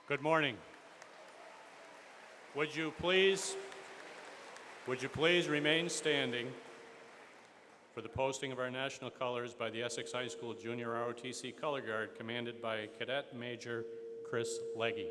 Good morning. Would you please remain standing for the posting of our national colors by the Essex High School Junior ROTC Color Guard, commanded by Cadet Major Chris Legge.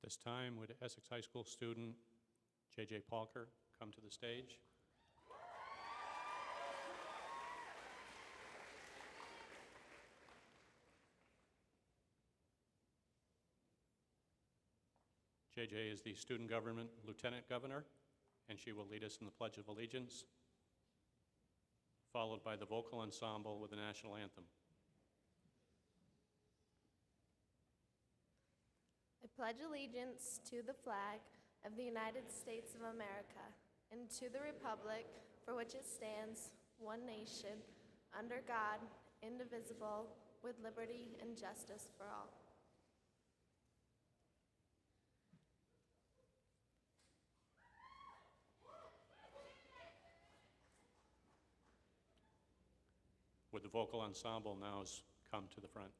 At this time, would Essex High School student J.J. Palker come to the stage? J.J. is the Student Government Lieutenant Governor, and she will lead us in the Pledge of Allegiance, followed by the vocal ensemble with the national anthem. I pledge allegiance to the flag of the United States of America and to the republic for which it stands, one nation, under God, indivisible, with liberty and justice for all. Would the vocal ensemble now come to the front?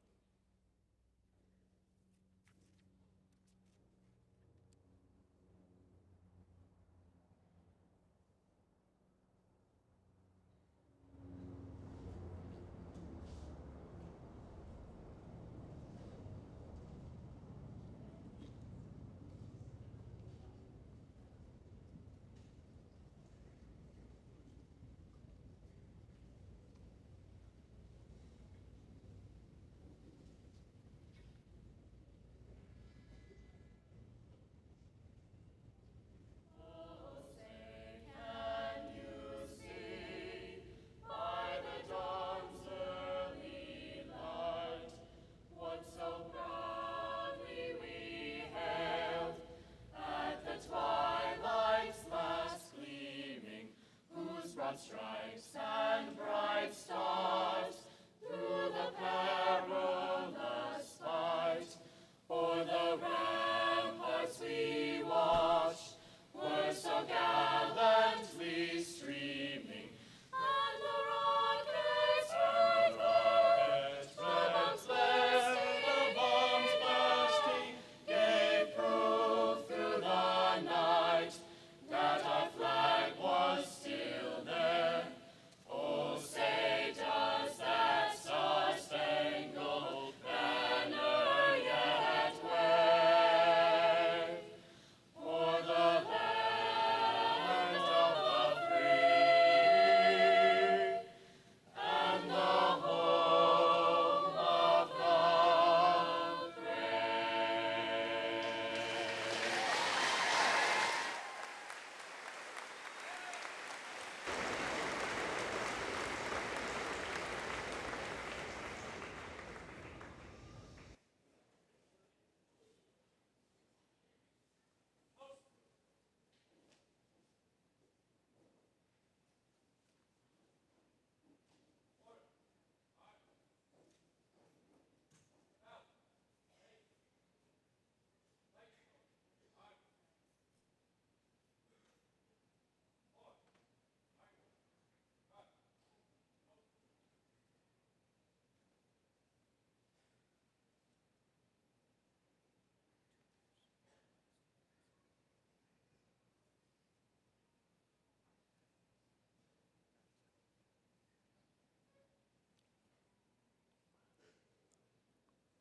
Stripes and bright stars through the perilous fight, o'er the ramparts we watched were so gallantly streaming, and the rockets the bombs bursting gave proof through the night that our flag was still there. Oh, say does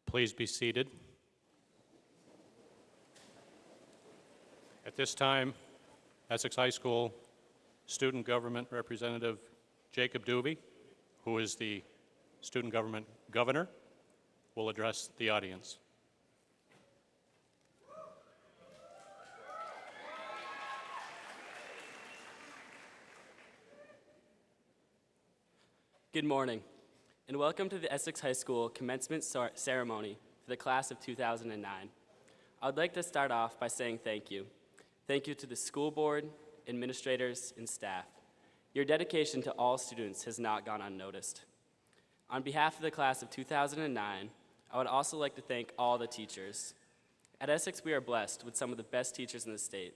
Please be seated. At this time, Essex High School Student Government Representative Jacob Doobie, who is the Student Government Governor, will address the audience. Good morning, and welcome to the Essex High School commencement ceremony for the class of 2009. I would like to start off by saying thank you. Thank you to the school board, administrators, and staff. Your dedication to all students has not gone unnoticed. On behalf of the class of 2009, I would also like to thank all the teachers. At Essex, we are blessed with some of the best teachers in the state.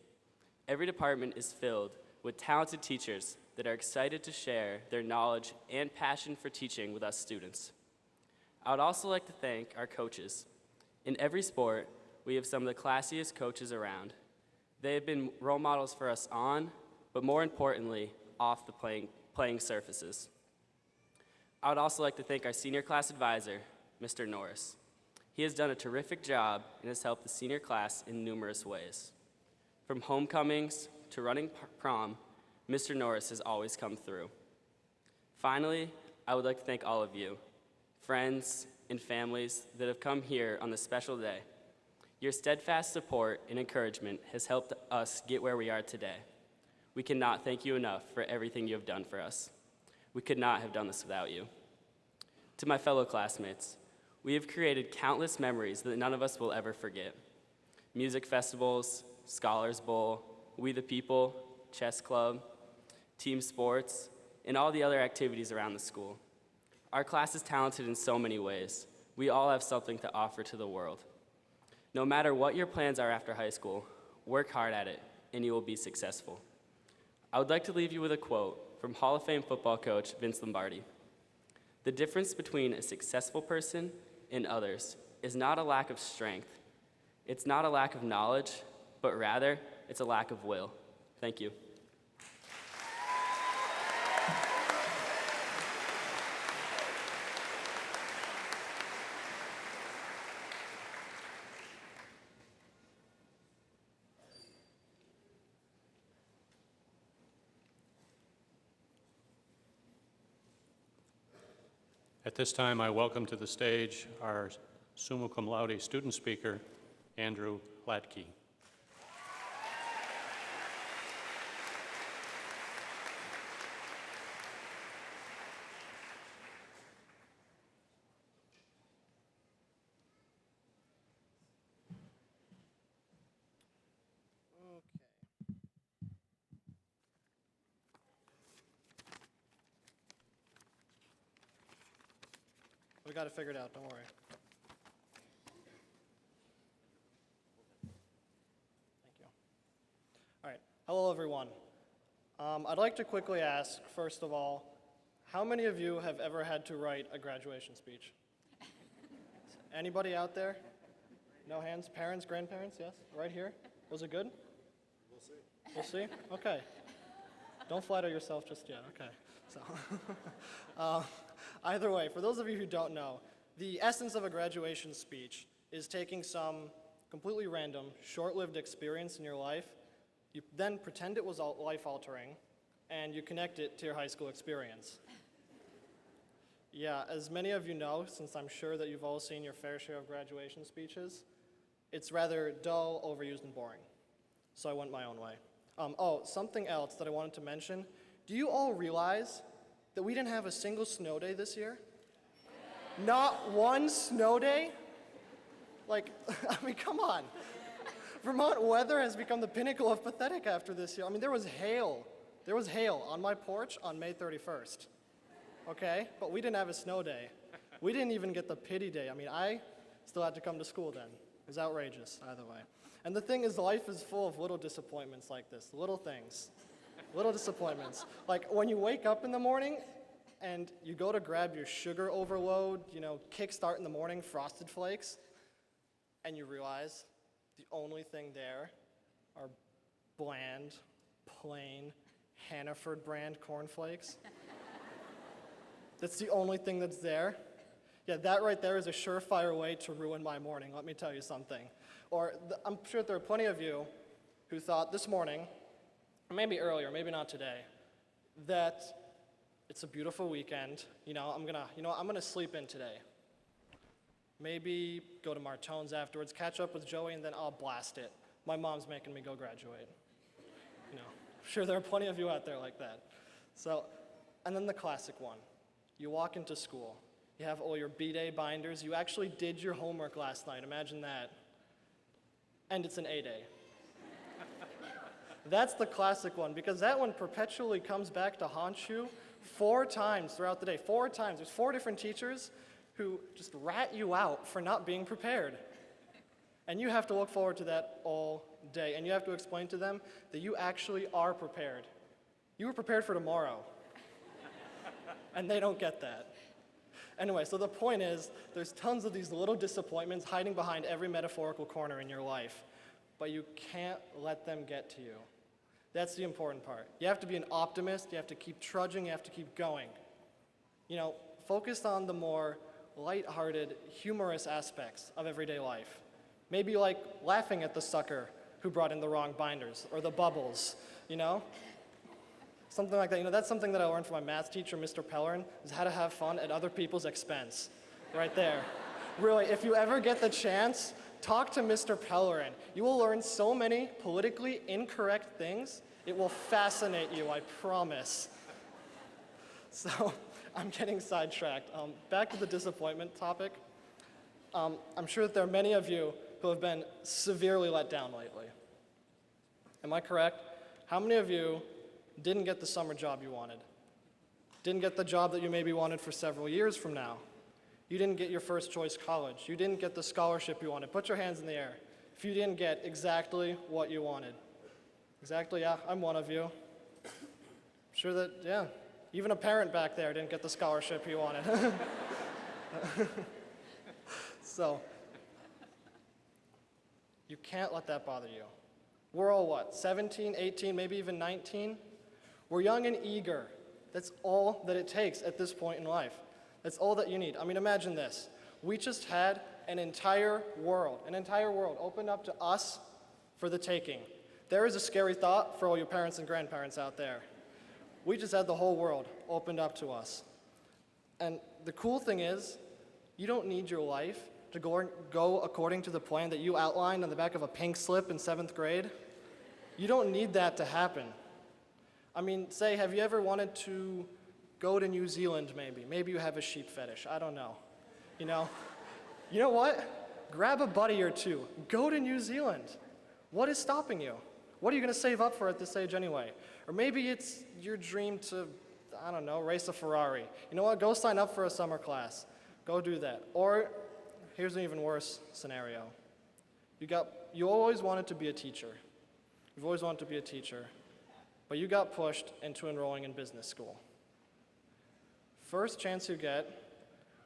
Every department is filled with talented teachers that are excited to share their knowledge and passion for teaching with us students. I would also like to thank our coaches. In every sport, we have some of the classiest coaches around. They have been role models for us on, but more importantly, off the playing surfaces. I would also like to thank our senior class advisor, Mr. Norris. He has done a terrific job and has helped the senior class in numerous ways. From homecomings to running prom, Mr. Norris has always come through. Finally, I would like to thank all of you, friends and families that have come here on this special day. Your steadfast support and encouragement has helped us get where we are today. We cannot thank you enough for everything you have done for us. We could not have done this without you. To my fellow classmates, we have created countless memories that none of us will ever forget. Music festivals, Scholars Bowl, We the People, chess club, team sports, and all the other activities around the school. Our class is talented in so many ways. We all have something to offer to the world. No matter what your plans are after high school, work hard at it, and you will be successful. I would like to leave you with a quote from Hall of Fame football coach Vince Lombardi. The difference between a successful person and others is not a lack of strength. It's not a lack of knowledge, but rather, it's a lack of will. Thank you. At this time, I welcome to the stage our summa cum laude student speaker, Andrew Latke. We got it figured out, don't worry. Thank you. All right, hello everyone. I'd like to quickly ask, first of all, how many of you have ever had to write a graduation speech? Anybody out there? No hands? Parents, grandparents? Yes? Right here? Was it good? We'll see. We'll see? Okay. Don't flatter yourself just yet. Okay. So, either way, for those of you who don't know, the essence of a graduation speech is taking some completely random, short-lived experience in your life, you then pretend it was life-altering, and you connect it to your high school experience. Yeah, as many of you know, since I'm sure that you've all seen your fair share of graduation speeches, it's rather dull, overused, and boring. So I went my own way. Something else that I wanted to mention. Do you all realize that we didn't have a single snow day this year? Not one snow day? Like, I mean, come on. Vermont weather has become the pinnacle of pathetic after this year. I mean, there was hail. There was hail on my porch on May 31st. Okay? But we didn't have a snow day. We didn't even get the pity day. I mean, I still had to come to school then. It was outrageous, either way. And the thing is, life is full of little disappointments like this, little things. Little disappointments. Like when you wake up in the morning and you go to grab your sugar overload, kickstart in the morning, Frosted Flakes, and you realize the only thing there are bland, plain, Hannaford brand cornflakes. That's the only thing that's there. Yeah, that right there is a surefire way to ruin my morning, let me tell you something. I'm sure there are plenty of you who thought this morning, or maybe earlier, maybe not today, that it's a beautiful weekend, I'm gonna sleep in today. Maybe go to Martone's afterwards, catch up with Joey, and then I'll blast it. My mom's making me go graduate. I'm sure there are plenty of you out there like that. So, and then the classic one. You walk into school. You have all your B-Day binders. You actually did your homework last night. Imagine that. And it's an A-Day. That's the classic one, because that one perpetually comes back to haunt you 4 times throughout the day. 4 times. There's 4 different teachers who just rat you out for not being prepared. And you have to look forward to that all day. And you have to explain to them that you actually are prepared. You were prepared for tomorrow. And they don't get that. Anyway, so the point is, there's tons of these little disappointments hiding behind every metaphorical corner in your life. But you can't let them get to you. That's the important part. You have to be an optimist. You have to keep trudging. You have to keep going. Focus on the more lighthearted, humorous aspects of everyday life. Maybe like laughing at the sucker who brought in the wrong binders, or the bubbles, Something like that. That's something that I learned from my math teacher, Mr. Pellerin, is how to have fun at other people's expense. Right there. Really, if you ever get the chance, talk to Mr. Pellerin. You will learn so many politically incorrect things. It will fascinate you, I promise. So, I'm getting sidetracked. Back to the disappointment topic. I'm sure that there are many of you who have been severely let down lately. Am I correct? How many of you didn't get the summer job you wanted? Didn't get the job that you maybe wanted for several years from now? You didn't get your first choice college. You didn't get the scholarship you wanted. Put your hands in the air if you didn't get exactly what you wanted. Exactly, yeah, I'm one of you. I'm sure that, yeah, even a parent back there didn't get the scholarship he wanted. So, you can't let that bother you. We're all 17, 18, maybe even 19? We're young and eager. That's all that it takes at this point in life. That's all that you need. Imagine this. We just had an entire world opened up to us for the taking. There is a scary thought for all your parents and grandparents out there. We just had the whole world opened up to us. And the cool thing is, you don't need your life to go according to the plan that you outlined on the back of a pink slip in 7th grade. You don't need that to happen. Say, have you ever wanted to go to New Zealand maybe? Maybe you have a sheep fetish, I don't know. You know what? Grab a buddy or two. Go to New Zealand. What is stopping you? What are you going to save up for at this age anyway? Or maybe it's your dream to, race a Ferrari. You know what? Go sign up for a summer class. Go do that. Or here's an even worse scenario. You always wanted to be a teacher. You've always wanted to be a teacher, but you got pushed into enrolling in business school. First chance you get,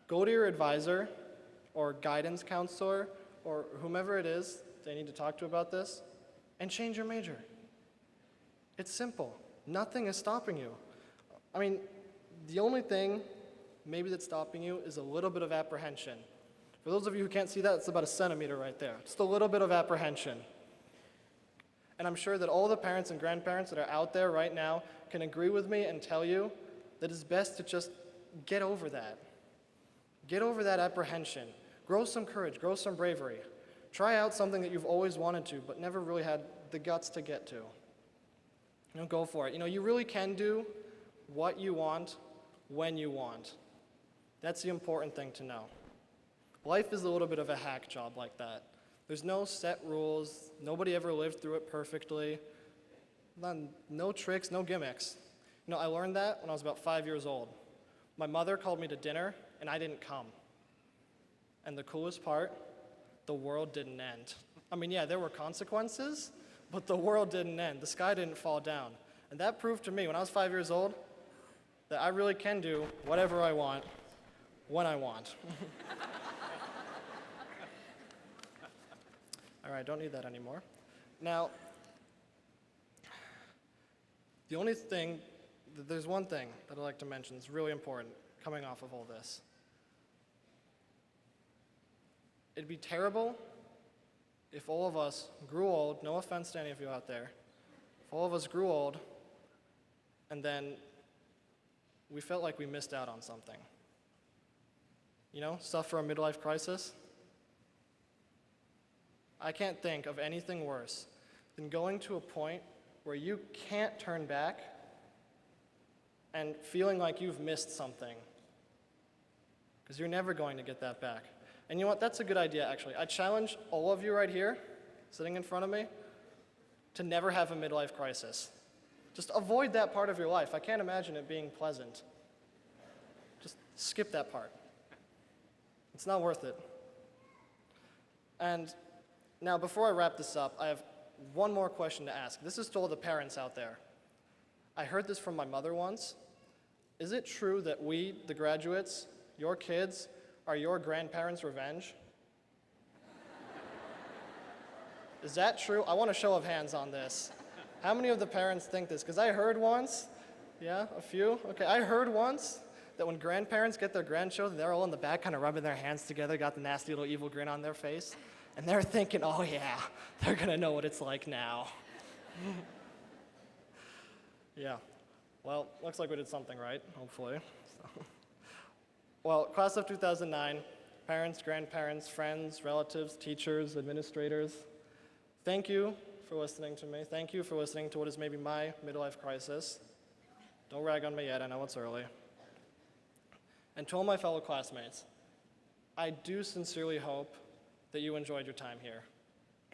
go to your advisor or guidance counselor or whomever it is they need to talk to about this and change your major. It's simple. Nothing is stopping you. The only thing maybe that's stopping you is a little bit of apprehension. For those of you who can't see that, it's about 1 centimeter right there. Just a little bit of apprehension. And I'm sure that all the parents and grandparents that are out there right now can agree with me and tell you that it's best to just get over that. Get over that apprehension. Grow some courage, grow some bravery. Try out something that you've always wanted to, but never really had the guts to get to. Go for it. You really can do what you want when you want. That's the important thing to know. Life is a little bit of a hack job like that. There's no set rules. Nobody ever lived through it perfectly. No tricks, no gimmicks. I learned that when I was about 5 years old. My mother called me to dinner, and I didn't come. And the coolest part, the world didn't end. There were consequences, but the world didn't end. The sky didn't fall down. And that proved to me, when I was 5 years old, that I really can do whatever I want, when I want. All right, don't need that anymore. Now, there's one thing that I'd like to mention that's really important coming off of all this. it'd be terrible if all of us grew old, no offense to any of you out there, if all of us grew old and then we felt like we missed out on something. You know, stuff for a midlife crisis. I can't think of anything worse than going to a point where you can't turn back and feeling like you've missed something, because you're never going to get that back. And you know what? That's a good idea, actually. I challenge all of you right here, sitting in front of me, to never have a midlife crisis. Just avoid that part of your life. I can't imagine it being pleasant. Just skip that part. It's not worth it. And now, before I wrap this up, I have one more question to ask. This is to all the parents out there. I heard this from my mother once. Is it true that we, the graduates, your kids, are your grandparents' revenge? Is that true? I want a show of hands on this. How many of the parents think this? Because I heard once, yeah, a few? Okay, I heard once that when grandparents get their grandchildren, they're all in the back kind of rubbing their hands together, got the nasty little evil grin on their face, and they're thinking, oh yeah, they're gonna know what it's like now. Yeah, well, looks like we did something right, hopefully. So. Well, class of 2009, parents, grandparents, friends, relatives, teachers, administrators, thank you for listening to me. Thank you for listening to what is maybe my midlife crisis. Don't rag on me yet, I know it's early. And to all my fellow classmates, I do sincerely hope that you enjoyed your time here.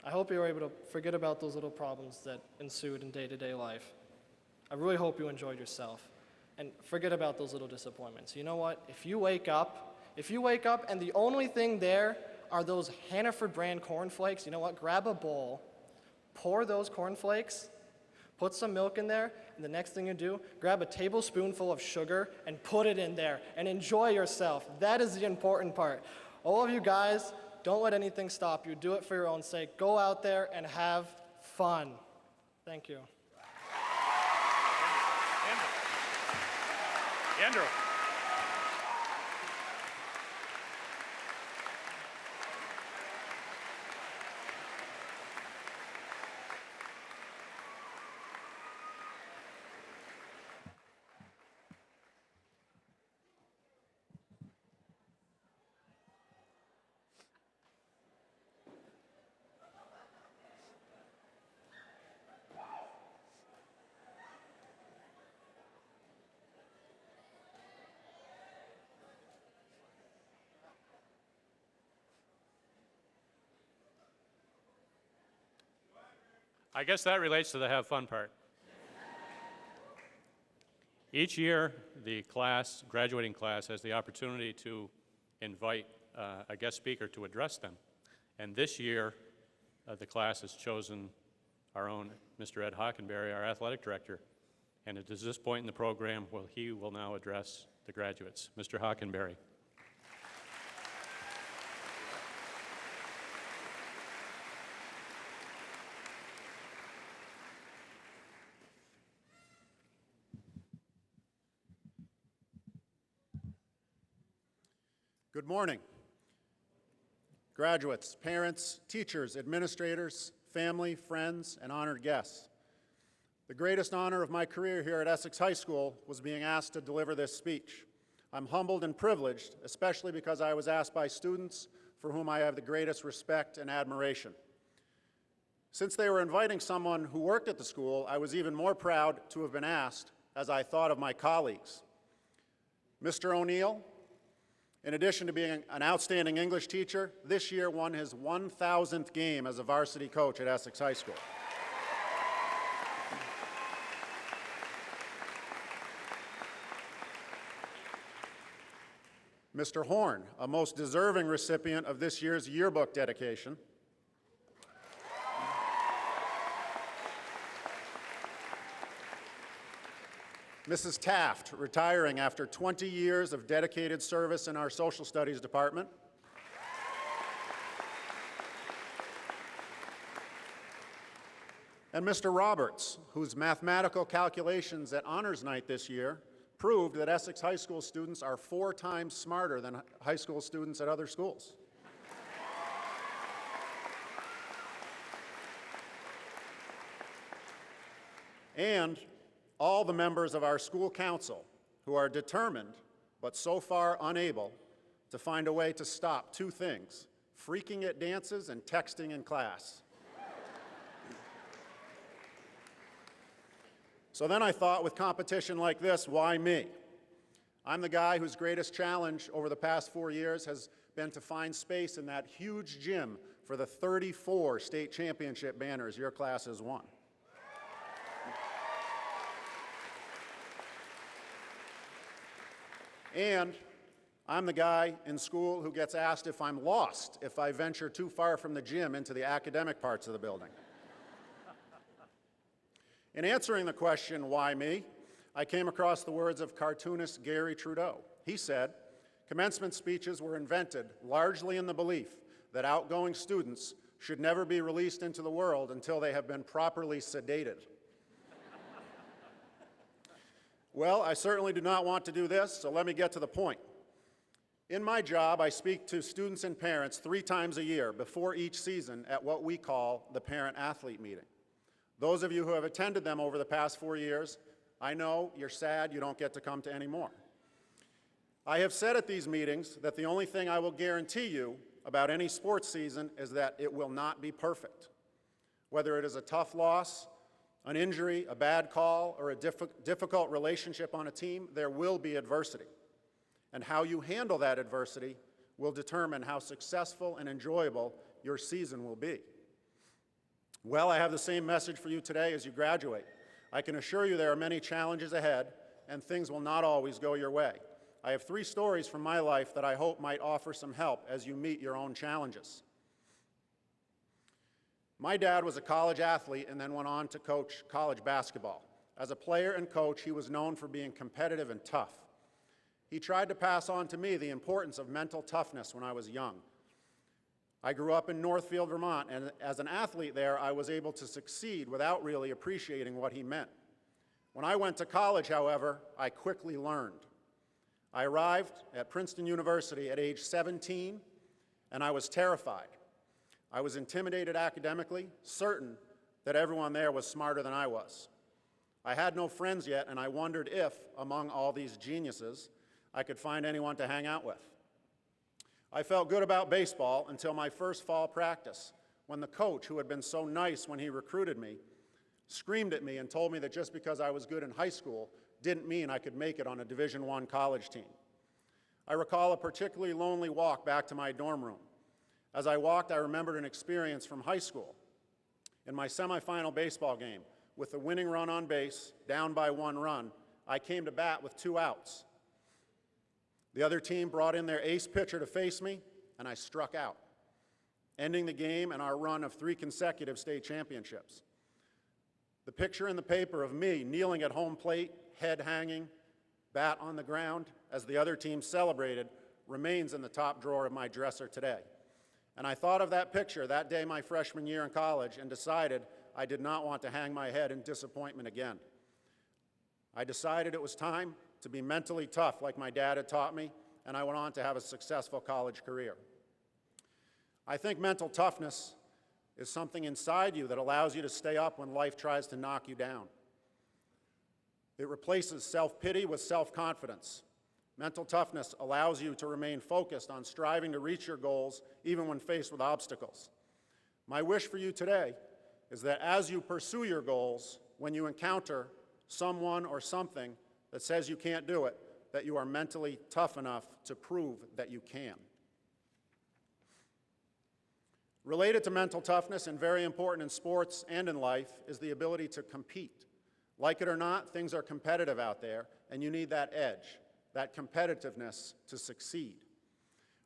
I hope you were able to forget about those little problems that ensued in day-to-day life. I really hope you enjoyed yourself. And forget about those little disappointments. You know what? If you wake up and the only thing there are those Hannaford brand cornflakes, you know what? Grab a bowl, pour those cornflakes, put some milk in there, and the next thing you do, grab a tablespoonful of sugar and put it in there and enjoy yourself. That is the important part. All of you guys, don't let anything stop you. Do it for your own sake. Go out there and have fun. Thank you. Andrew. I guess that relates to the have fun part. Each year, the graduating class, has the opportunity to invite a guest speaker to address them. And this year, the class has chosen our own Mr. Ed Hockenberry, our athletic director. And it is this point in the program where he will now address the graduates. Mr. Hockenberry. Good morning. Graduates, parents, teachers, administrators, family, friends, and honored guests. The greatest honor of my career here at Essex High School was being asked to deliver this speech. I'm humbled and privileged, especially because I was asked by students for whom I have the greatest respect and admiration. Since they were inviting someone who worked at the school, I was even more proud to have been asked as I thought of my colleagues. Mr. O'Neill, in addition to being an outstanding English teacher, this year won his 1,000th game as a varsity coach at Essex High School. Mr. Horn, a most deserving recipient of this year's yearbook dedication. Mrs. Taft, retiring after 20 years of dedicated service in our social studies department. And Mr. Roberts, whose mathematical calculations at Honors Night this year proved that Essex High School students are 4 times smarter than high school students at other schools. and all the members of our school council who are determined, but so far unable, to find a way to stop two things: freaking at dances and texting in class. So then I thought, with competition like this, why me? I'm the guy whose greatest challenge over the past 4 years has been to find space in that huge gym for the 34 state championship banners your class has won. And I'm the guy in school who gets asked if I'm lost if I venture too far from the gym into the academic parts of the building. In answering the question, why me, I came across the words of cartoonist Gary Trudeau. He said, "Commencement speeches were invented largely in the belief that outgoing students should never be released into the world until they have been properly sedated." Well, I certainly do not want to do this, so let me get to the point. In my job, I speak to students and parents 3 times a year before each season at what we call the parent-athlete meeting. Those of you who have attended them over the past 4 years, I know you're sad you don't get to come to any more. I have said at these meetings that the only thing I will guarantee you about any sports season is that it will not be perfect. Whether it is a tough loss, an injury, a bad call, or a difficult relationship on a team, there will be adversity. And how you handle that adversity will determine how successful and enjoyable your season will be. Well, I have the same message for you today as you graduate. I can assure you there are many challenges ahead, and things will not always go your way. I have 3 stories from my life that I hope might offer some help as you meet your own challenges. My dad was a college athlete and then went on to coach college basketball. As a player and coach, he was known for being competitive and tough. He tried to pass on to me the importance of mental toughness when I was young. I grew up in Northfield, Vermont, and as an athlete there, I was able to succeed without really appreciating what he meant. When I went to college, however, I quickly learned. I arrived at Princeton University at age 17, and I was terrified. I was intimidated academically, certain that everyone there was smarter than I was. I had no friends yet, and I wondered if, among all these geniuses, I could find anyone to hang out with. I felt good about baseball until my first fall practice, when the coach, who had been so nice when he recruited me, screamed at me and told me that just because I was good in high school didn't mean I could make it on a Division I college team. I recall a particularly lonely walk back to my dorm room. As I walked, I remembered an experience from high school. In my semifinal baseball game, with the winning run on base, down by 1 run, I came to bat with 2 outs. The other team brought in their ace pitcher to face me, and I struck out, ending the game and our run of 3 consecutive state championships. The picture in the paper of me kneeling at home plate, head hanging, bat on the ground, as the other team celebrated, remains in the top drawer of my dresser today. And I thought of that picture that day my freshman year in college and decided I did not want to hang my head in disappointment again. I decided it was time to be mentally tough like my dad had taught me, and I went on to have a successful college career. I think mental toughness is something inside you that allows you to stay up when life tries to knock you down. It replaces self-pity with self-confidence. Mental toughness allows you to remain focused on striving to reach your goals even when faced with obstacles. My wish for you today is that as you pursue your goals, when you encounter someone or something that says you can't do it, that you are mentally tough enough to prove that you can. Related to mental toughness, and very important in sports and in life, is the ability to compete. Like it or not, things are competitive out there, and you need that edge, that competitiveness to succeed.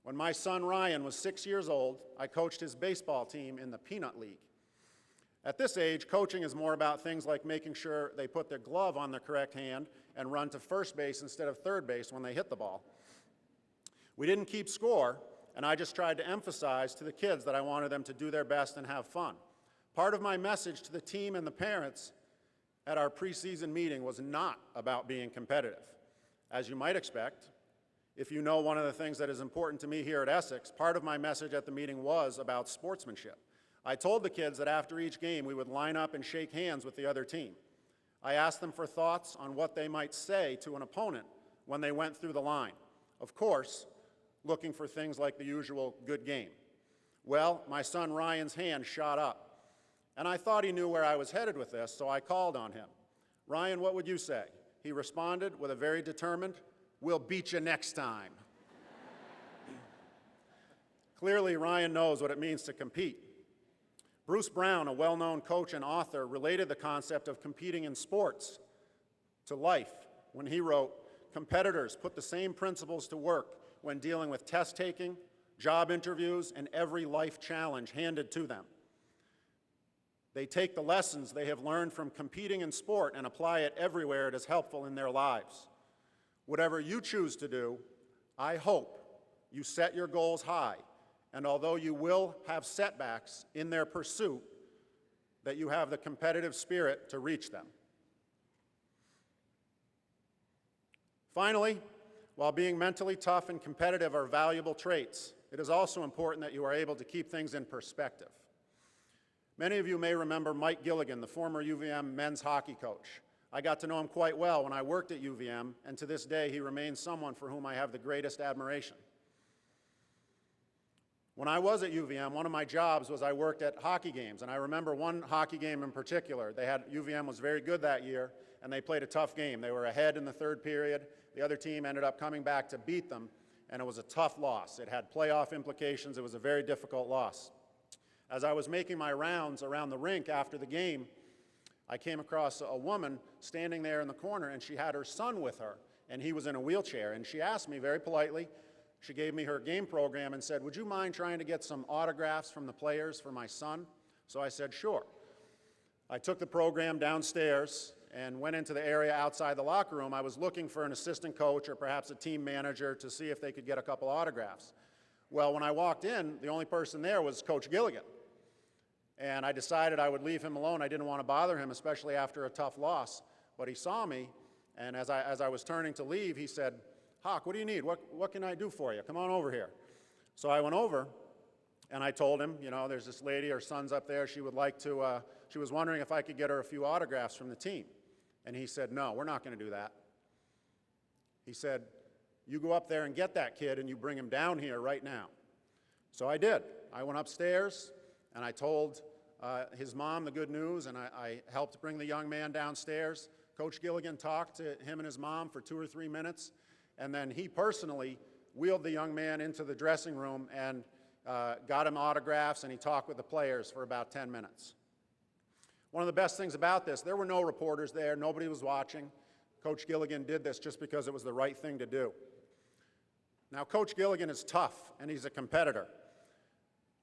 When my son Ryan was 6 years old, I coached his baseball team in the Peanut League. At this age, coaching is more about things like making sure they put their glove on the correct hand and run to first base instead of third base when they hit the ball. We didn't keep score, and I just tried to emphasize to the kids that I wanted them to do their best and have fun. Part of my message to the team and the parents at our preseason meeting was not about being competitive. As you might expect, if you know one of the things that is important to me here at Essex, part of my message at the meeting was about sportsmanship. I told the kids that after each game we would line up and shake hands with the other team. I asked them for thoughts on what they might say to an opponent when they went through the line. Of course, looking for things like the usual good game. Well, my son Ryan's hand shot up, and I thought he knew where I was headed with this, so I called on him. Ryan, what would you say? He responded with a very determined, "We'll beat you next time." Clearly, Ryan knows what it means to compete. Bruce Brown, a well-known coach and author, related the concept of competing in sports to life when he wrote, "Competitors put the same principles to work when dealing with test-taking, job interviews, and every life challenge handed to them. They take the lessons they have learned from competing in sport and apply it everywhere it is helpful in their lives. Whatever you choose to do, I hope you set your goals high, and although you will have setbacks in their pursuit, that you have the competitive spirit to reach them." Finally, while being mentally tough and competitive are valuable traits, it is also important that you are able to keep things in perspective. Many of you may remember Mike Gilligan, the former UVM men's hockey coach. I got to know him quite well when I worked at UVM, and to this day he remains someone for whom I have the greatest admiration. When I was at UVM, one of my jobs was I worked at hockey games, and I remember one hockey game in particular. UVM was very good that year, and they played a tough game. They were ahead in the third period. The other team ended up coming back to beat them, and it was a tough loss. It had playoff implications. It was a very difficult loss. As I was making my rounds around the rink after the game, I came across a woman standing there in the corner, and she had her son with her, and he was in a wheelchair. And she asked me very politely, she gave me her game program and said, "Would you mind trying to get some autographs from the players for my son?" So I said, "Sure." I took the program downstairs and went into the area outside the locker room. I was looking for an assistant coach or perhaps a team manager to see if they could get a couple autographs. Well, when I walked in, the only person there was Coach Gilligan. And I decided I would leave him alone. I didn't want to bother him, especially after a tough loss. But he saw me, and as I was turning to leave, he said, "Hawk, what do you need? What can I do for you? Come on over here." So I went over, and I told him, there's this lady, her son's up there. She would like to, she was wondering if I could get her a few autographs from the team. And he said, "No, we're not going to do that." He said, "You go up there and get that kid, and you bring him down here right now." So I did. I went upstairs, and I told his mom the good news, and I helped bring the young man downstairs. Coach Gilligan talked to him and his mom for 2 or 3 minutes, and then he personally wheeled the young man into the dressing room and got him autographs, and he talked with the players for about 10 minutes. One of the best things about this, there were no reporters there, nobody was watching. Coach Gilligan did this just because it was the right thing to do. Now, Coach Gilligan is tough, and he's a competitor.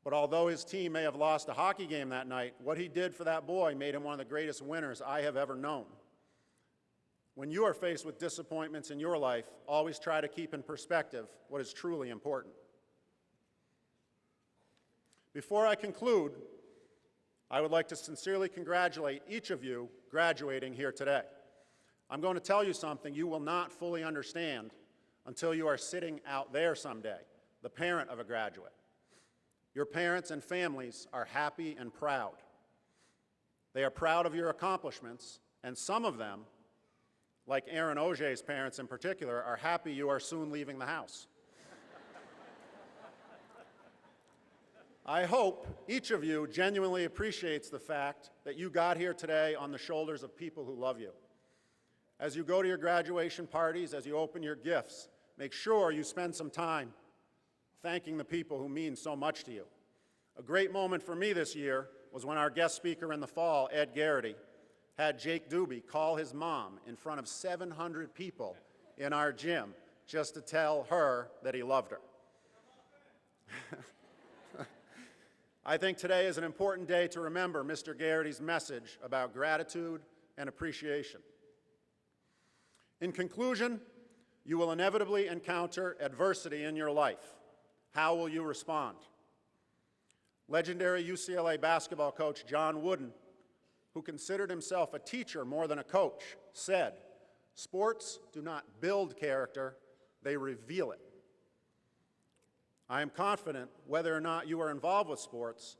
But although his team may have lost a hockey game that night, what he did for that boy made him one of the greatest winners I have ever known. When you are faced with disappointments in your life, always try to keep in perspective what is truly important. Before I conclude, I would like to sincerely congratulate each of you graduating here today. I'm going to tell you something you will not fully understand until you are sitting out there someday, the parent of a graduate. Your parents and families are happy and proud. They are proud of your accomplishments, and some of them, like Aaron Auger's parents in particular, are happy you are soon leaving the house. I hope each of you genuinely appreciates the fact that you got here today on the shoulders of people who love you. As you go to your graduation parties, as you open your gifts, make sure you spend some time thanking the people who mean so much to you. A great moment for me this year was when our guest speaker in the fall, Ed Garrity, had Jake Doobie call his mom in front of 700 people in our gym just to tell her that he loved her. I think today is an important day to remember Mr. Garrity's message about gratitude and appreciation. In conclusion, you will inevitably encounter adversity in your life. How will you respond? Legendary UCLA basketball coach John Wooden, who considered himself a teacher more than a coach, said, "Sports do not build character, they reveal it." I am confident, whether or not you are involved with sports,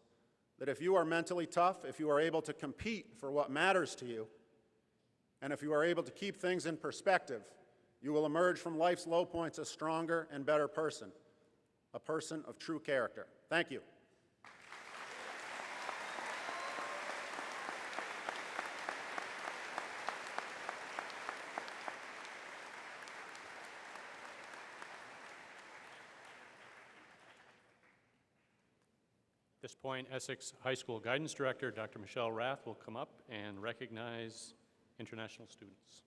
that if you are mentally tough, if you are able to compete for what matters to you, And if you are able to keep things in perspective, you will emerge from life's low points a stronger and better person, a person of true character. Thank you. At this point, Essex High School Guidance Director, Dr. Michelle Rath, will come up and recognize international students.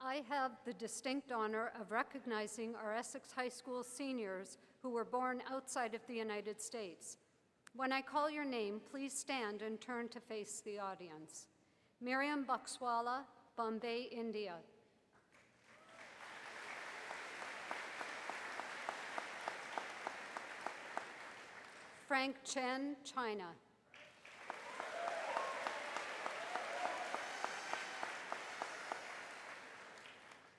I have the distinct honor of recognizing our Essex High School seniors who were born outside of the United States. When I call your name, please stand and turn to face the audience. Miriam Buxwala, Bombay, India. Frank Chen, China.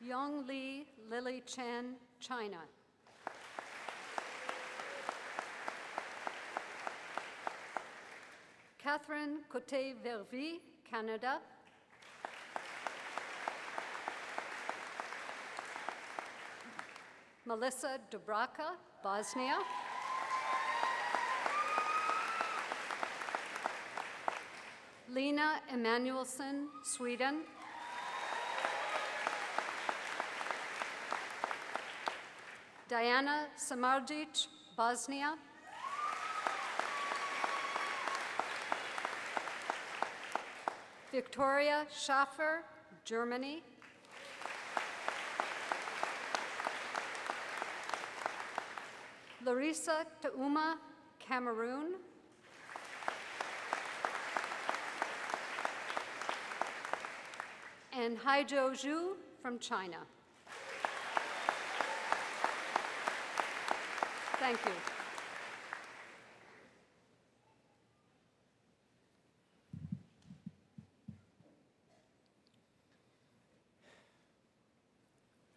Yong Li, Lily Chen, China. Catherine Cote-Vervi, Canada. Melissa Dubraka, Bosnia. Lena Emanuelson, Sweden. Diana Samardzic, Bosnia. Victoria Schaffer, Germany. Larissa Tauma, Cameroon. And Haijiu Zhu from China. Thank you.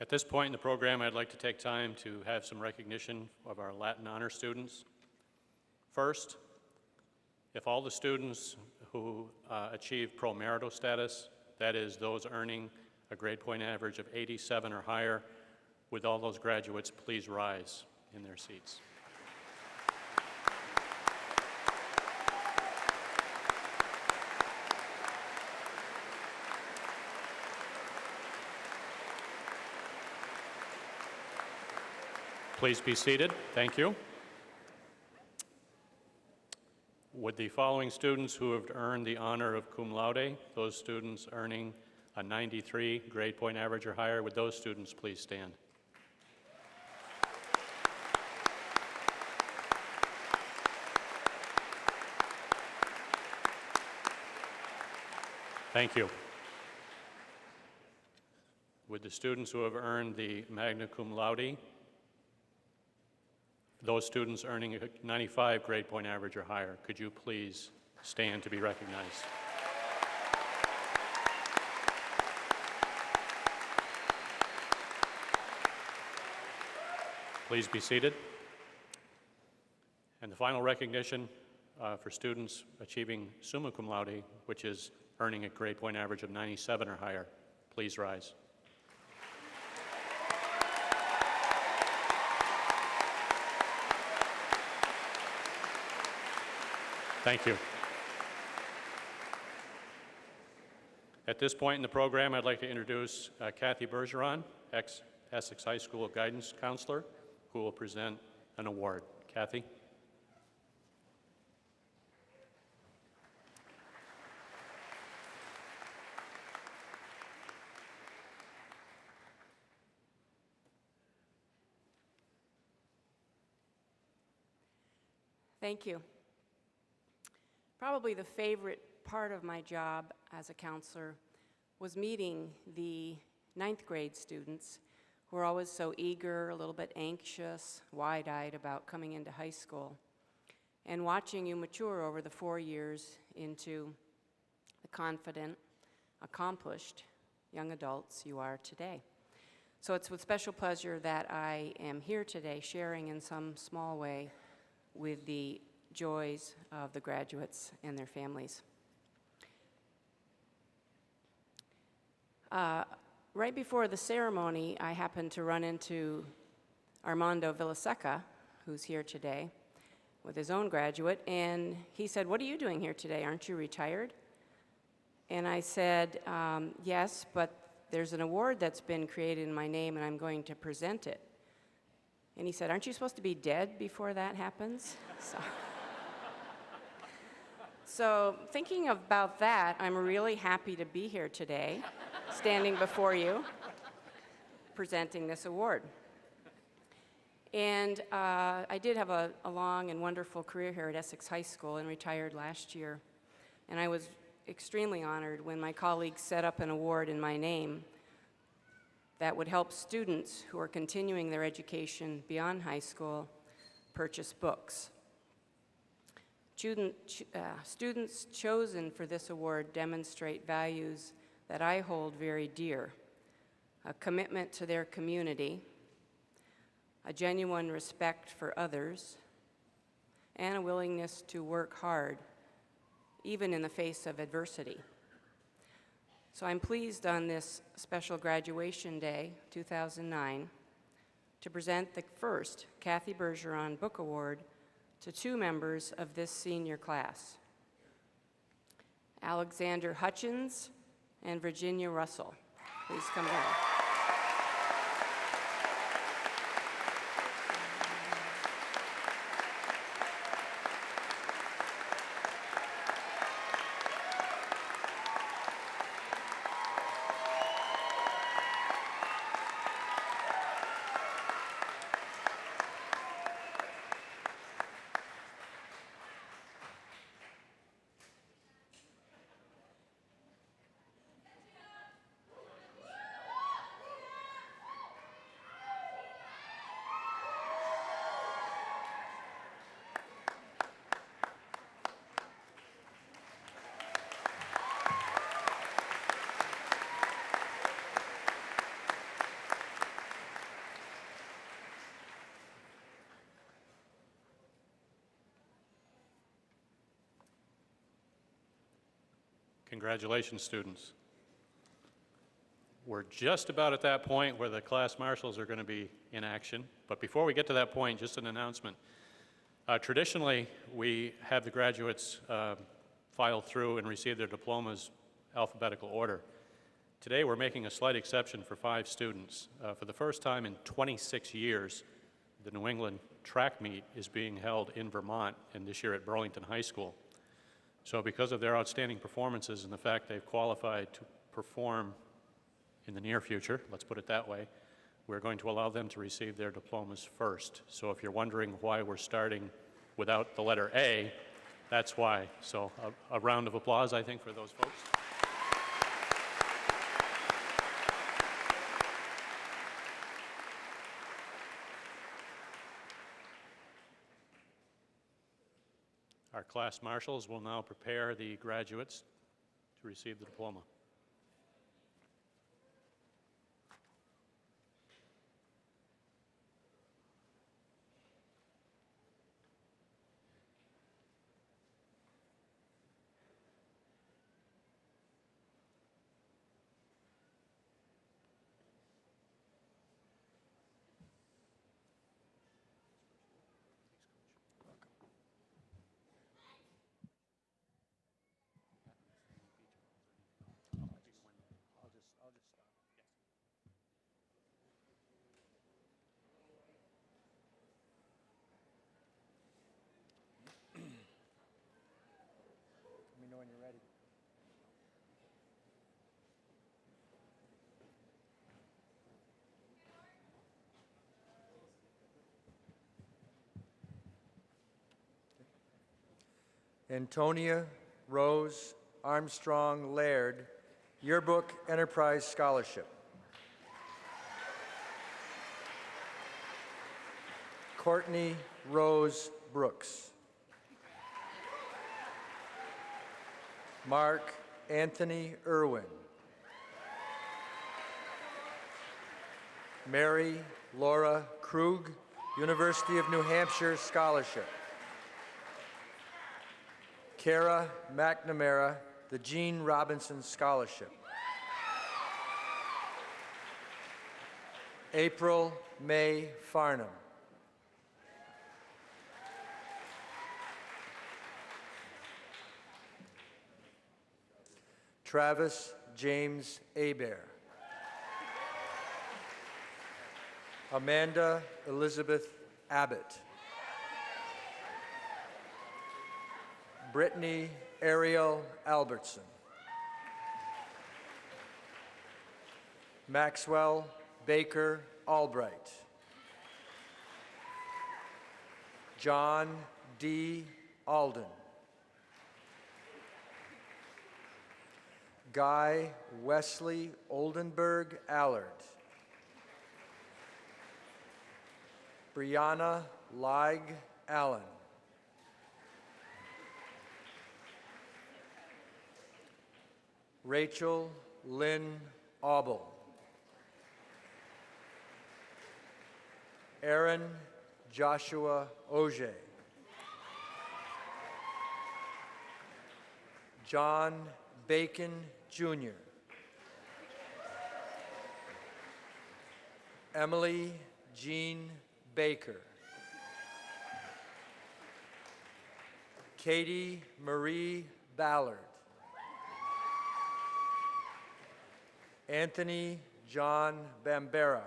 At this point in the program, I'd like to take time to have some recognition of our Latin honor students. First, if all the students who achieve pro merito status, that is, those earning a grade point average of 87 or higher, would all those graduates please rise in their seats. Please be seated. Thank you. Would the following students who have earned the honor of cum laude, those students earning a 93 grade point average or higher, would those students please stand? Thank you. Would the students who have earned the magna cum laude, those students earning a 95 grade point average or higher, could you please stand to be recognized? Please be seated. And the final recognition for students achieving summa cum laude, which is earning a grade point average of 97 or higher. Please rise. Thank you. At this point in the program, I'd like to introduce Kathy Bergeron, ex-Essex High School guidance counselor, who will present an award. Kathy? Thank you. Probably the favorite part of my job as a counselor was meeting the 9th grade students who are always so eager, a little bit anxious, wide-eyed about coming into high school, and watching you mature over the 4 years into the confident, accomplished young adults you are today. So it's with special pleasure that I am here today sharing in some small way with the joys of the graduates and their families. Right before the ceremony, I happened to run into Armando Villaseca, who's here today, with his own graduate, and he said, "What are you doing here today? Aren't you retired?" And I said, "Yes, but there's an award that's been created in my name, and I'm going to present it." And he said, "Aren't you supposed to be dead before that happens?" So thinking about that, I'm really happy to be here today, standing before you, presenting this award. And I did have a long and wonderful career here at Essex High School and retired last year. And I was extremely honored when my colleagues set up an award in my name that would help students who are continuing their education beyond high school purchase books. Students chosen for this award demonstrate values that I hold very dear: a commitment to their community, a genuine respect for others, and a willingness to work hard, even in the face of adversity. So I'm pleased on this special graduation day, 2009, to present the first Kathy Bergeron Book Award to two members of this senior class, Alexander Hutchins and Virginia Russell. Please come down. Congratulations, students. We're just about at that point where the class marshals are going to be in action. But before we get to that point, just an announcement. Traditionally, we have the graduates file through and receive their diplomas alphabetical order. Today, we're making a slight exception for 5 students. For the first time in 26 years, the New England track meet is being held in Vermont, and this year at Burlington High School. So because of their outstanding performances and the fact they've qualified to perform in the near future, let's put it that way, we're going to allow them to receive their diplomas first. So if you're wondering why we're starting without the letter A, that's why. So a round of applause, I think, for those folks. Our class marshals will now prepare the graduates to receive the diploma. Let me know when you're ready. Antonia Rose Armstrong Laird, Yearbook Enterprise Scholarship. Courtney Rose Brooks. Mark Anthony Irwin. Mary Laura Krug, University of New Hampshire Scholarship. Kara McNamara, the Gene Robinson Scholarship. April May Farnham. Travis James Hebert. Amanda Elizabeth Abbott. Brittany Ariel Albertson. Maxwell Baker Albright. John D. Alden. Guy Wesley Oldenburg Allard. Brianna Leig Allen. Rachel Lynn Auble. Aaron Joshua Oje. John Bacon Jr. Emily Jean Baker. Katie Marie Ballard. Anthony John Bambera.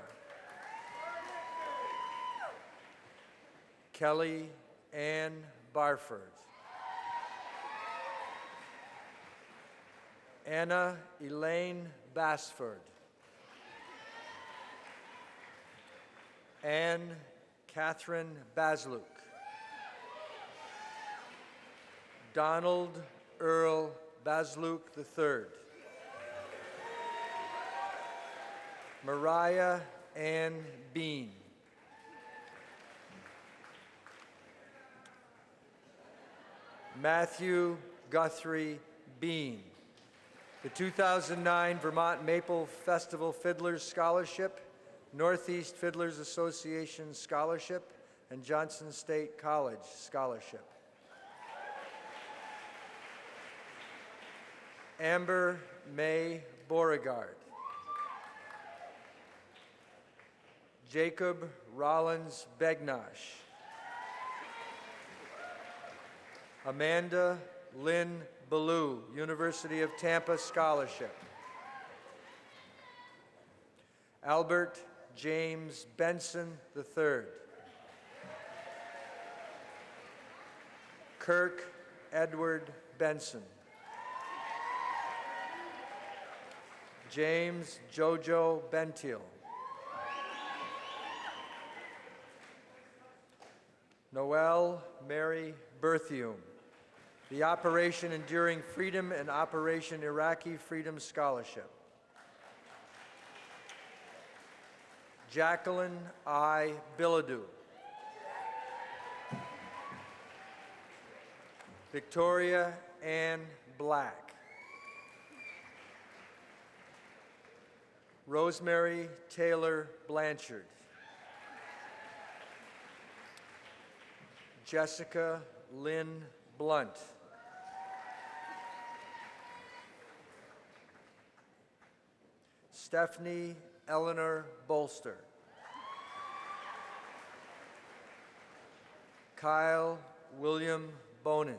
Kelly Ann Barford. Anna Elaine Basford. Anne Catherine Basluk. Donald Earl Basluk III. Mariah Ann Bean. Matthew Guthrie Bean. The 2009 Vermont Maple Festival Fiddlers Scholarship, Northeast Fiddlers Association Scholarship, and Johnson State College Scholarship. Amber May Beauregard. Jacob Rollins Begnosh. Amanda Lynn Ballou, University of Tampa Scholarship. Albert James Benson III. Kirk Edward Benson. James Jojo Bentiel. Noel Mary Berthium, the Operation Enduring Freedom and Operation Iraqi Freedom Scholarship. Jacqueline I. Billadu. Victoria Ann Black. Rosemary Taylor Blanchard. Jessica Lynn Blunt. Stephanie Eleanor Bolster. Kyle William Bonin.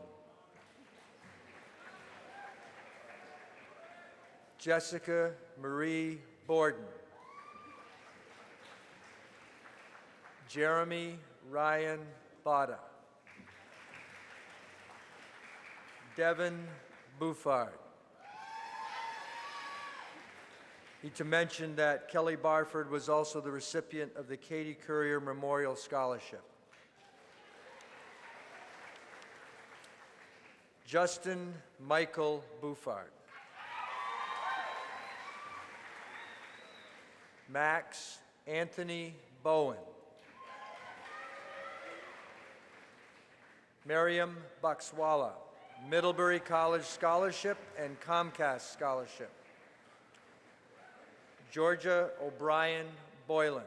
Jessica Marie Borden. Jeremy Ryan Bada. Devin Buffard. Need to mention that Kelly Barford was also the recipient of the Katie Courier Memorial Scholarship. Justin Michael Buffard. Max Anthony Bowen. Miriam Buxwala, Middlebury College Scholarship and Comcast Scholarship. Georgia O'Brien Boylan.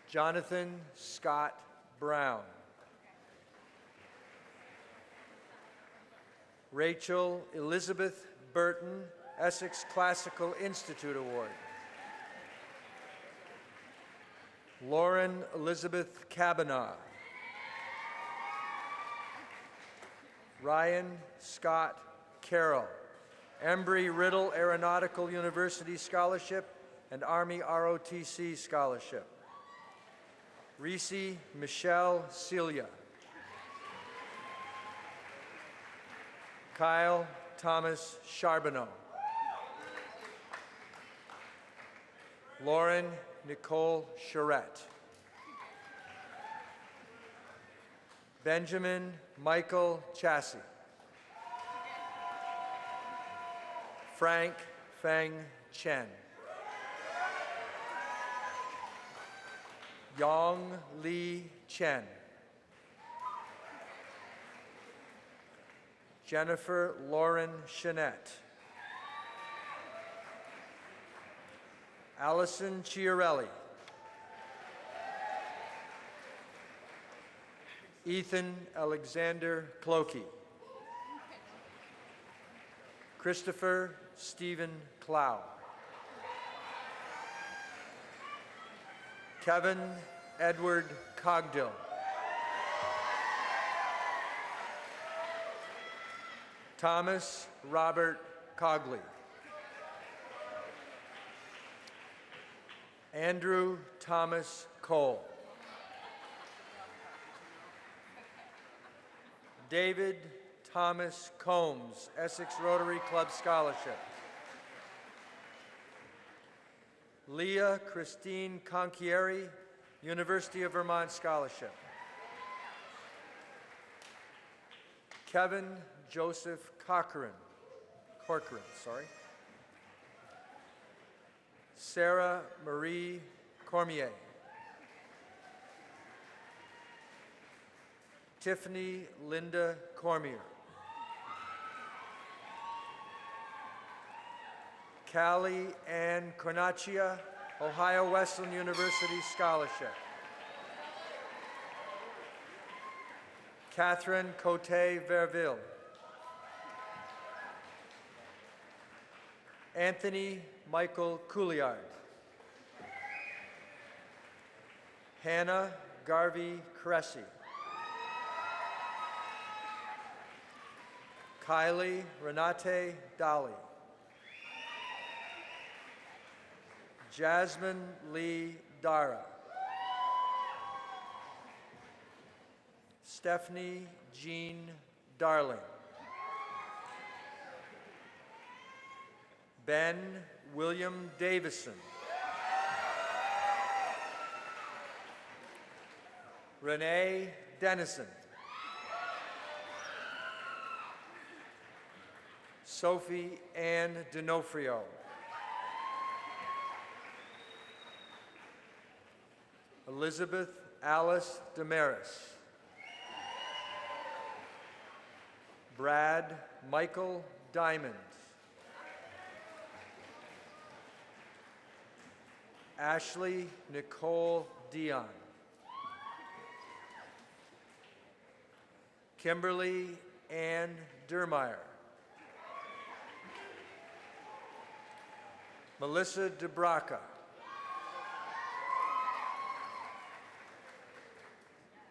Jonathan Scott Brown. Rachel Elizabeth Burton, Essex Classical Institute Award. Lauren Elizabeth Kavanaugh. Ryan Scott Carroll, Embry-Riddle Aeronautical University Scholarship and Army ROTC Scholarship. Reese Michelle Celia. Kyle Thomas Charbonneau. Lauren Nicole Charette. Benjamin Michael Chassie. Frank Feng Chen. Yong Li Chen. Jennifer Lauren Chenette. Allison Chiarelli. Ethan Alexander Clokey. Christopher Stephen Clow. Kevin Edward Cogdill. Thomas Robert Cogley. Andrew Thomas Cole. David Thomas Combs, Essex Rotary Club Scholarship. Leah Christine Conchieri, University of Vermont Scholarship. Kevin Joseph Corcoran. Sarah Marie Cormier. Tiffany Linda Cormier. Callie Ann Cornacchia, Ohio Wesleyan University Scholarship. Catherine Cote Verville. Anthony Michael Couliard. Hannah Garvey Cressy. Kylie Renate Dolly. Jasmine Lee Dara. Stephanie Jean Darling. Ben William Davison. Renee Dennison. Sophie Ann D'Onofrio. Elizabeth Alice Damaris. Brad Michael Diamond. Ashley Nicole Dion. Kimberly Ann Dermeyer. Melissa DeBraca.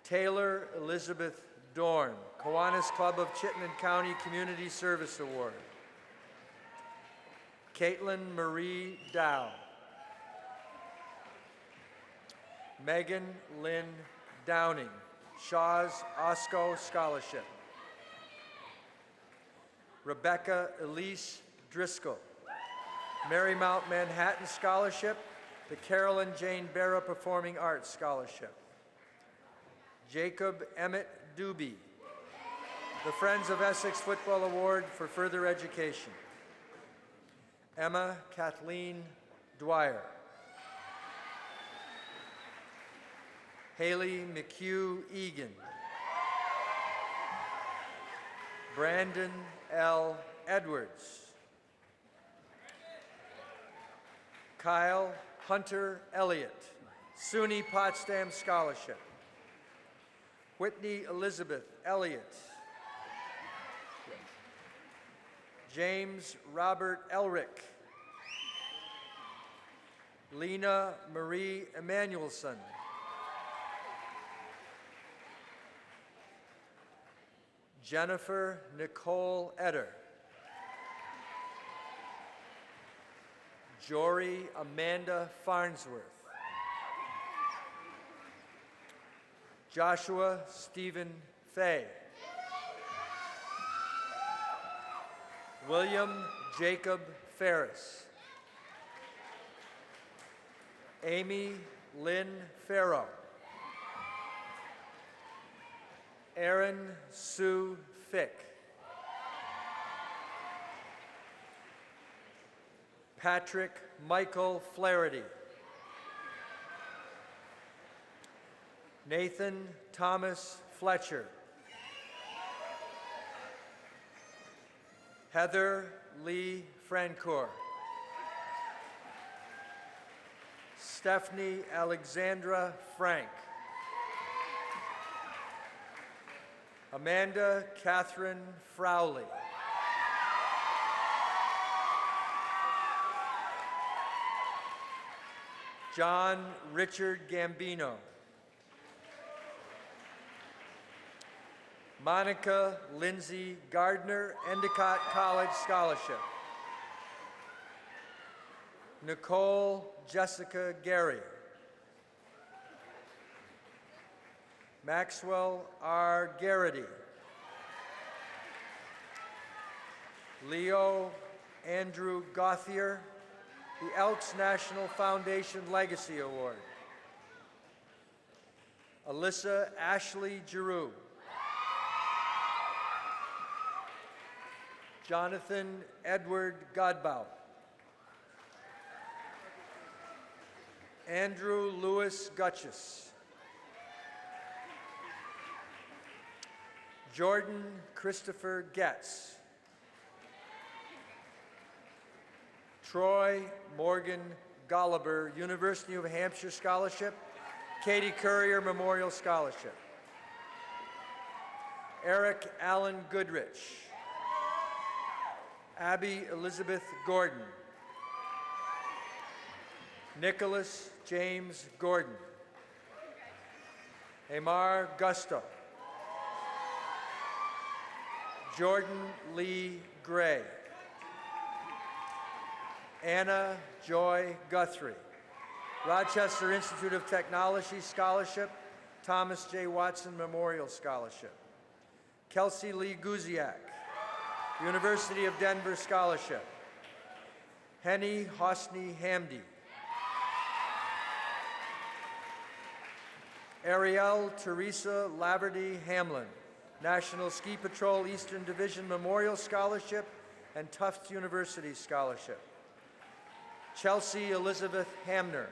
Taylor Elizabeth Dorn, Kiwanis Club of Chittenden County Community Service Award. Caitlin Marie Dow. Megan Lynn Downing, Shaw's Osco Scholarship. Rebecca Elise Driscoll, Marymount Manhattan Scholarship, the Carolyn Jane Barra Performing Arts Scholarship. Jacob Emmett Doobie, the Friends of Essex Football Award for Further Education. Emma Kathleen Dwyer. Haley McHugh Egan. Brandon L. Edwards. Kyle Hunter Elliott, SUNY Potsdam Scholarship. Whitney Elizabeth Elliott. James Robert Elric. Lena Marie Emanuelson. Jennifer Nicole Eder. Jory Amanda Farnsworth. Joshua Stephen Fay. William Jacob Ferris. Amy Lynn Farrow. Erin Sue Fick. Patrick Michael Flaherty. Nathan Thomas Fletcher. Heather Lee Francoeur. Stephanie Alexandra Frank. Amanda Catherine Frowley. John Richard Gambino. Monica Lindsay Gardner, Endicott College Scholarship. Nicole Jessica Gary. Maxwell R. Garrity. Leo Andrew Gauthier, the Elks National Foundation Legacy Award. Alyssa Ashley Giroux. Jonathan Edward Godbout. Andrew Lewis Gutchess. Jordan Christopher Getz. Troy Morgan Golliber, University of Hampshire Scholarship. Katie Currier Memorial Scholarship. Eric Allen Goodrich. Abby Elizabeth Gordon. Nicholas James Gordon. Amar Gusto. Jordan Lee Gray. Anna Joy Guthrie. Rochester Institute of Technology Scholarship, Thomas J. Watson Memorial Scholarship. Kelsey Lee Guziak, University of Denver Scholarship. Henny Hosni Hamdi. Ariel Teresa Laverty Hamlin, National Ski Patrol Eastern Division Memorial Scholarship and Tufts University Scholarship. Chelsea Elizabeth Hamner.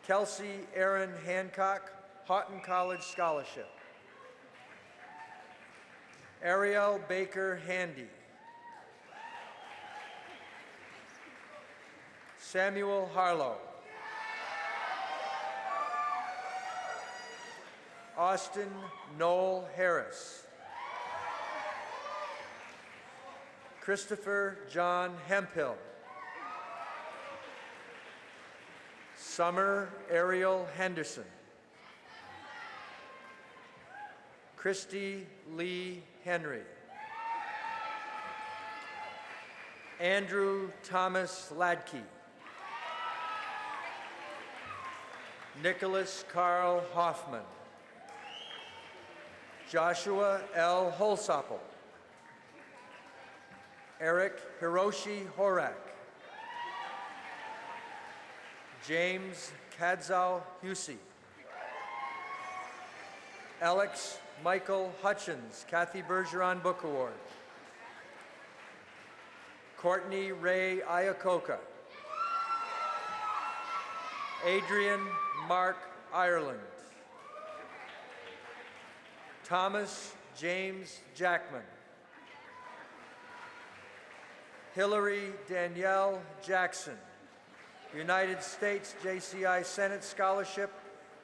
Kelsey Erin Hancock, Houghton College Scholarship. Ariel Baker Handy. Samuel Harlow. Austin Noel Harris. Christopher John Hemphill. Summer Ariel Henderson. Christy Lee Henry. Andrew Thomas Ladkey. Nicholas Carl Hoffman. Joshua L. Holsopple. Eric Hiroshi Horak. James Kadzau Husey. Alex Michael Hutchins, Kathy Bergeron Book Award. Courtney Ray Iacocca. Adrian Mark Ireland. Thomas James Jackman. Hillary Danielle Jackson, United States JCI Senate Scholarship,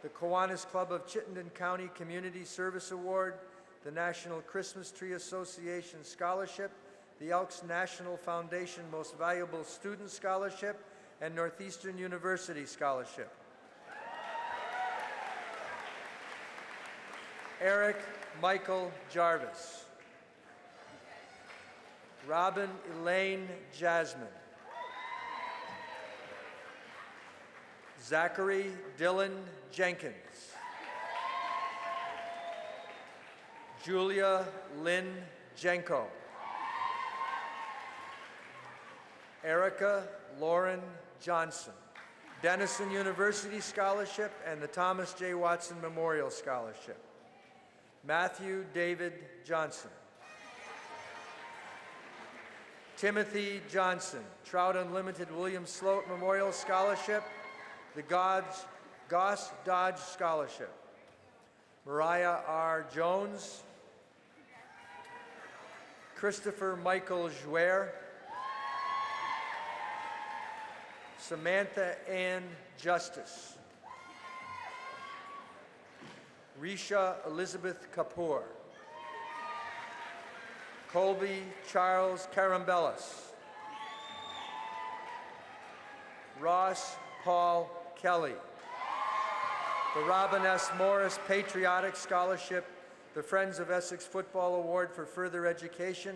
the Kiwanis Club of Chittenden County Community Service Award, the National Christmas Tree Association Scholarship, the Elks National Foundation Most Valuable Student Scholarship, and Northeastern University Scholarship. Eric Michael Jarvis. Robin Elaine Jasmine. Zachary Dylan Jenkins. Julia Lynn Jenko. Erica Lauren Johnson. Denison University Scholarship and the Thomas J. Watson Memorial Scholarship. Matthew David Johnson. Timothy Johnson, Trout Unlimited William Sloat Memorial Scholarship, the Goss Dodge Scholarship. Mariah R. Jones. Christopher Michael Jouer. Samantha Ann Justice. Risha Elizabeth Kapoor. Colby Charles Carambellis. Ross Paul Kelly. The Robin S. Morris Patriotic Scholarship, the Friends of Essex Football Award for Further Education,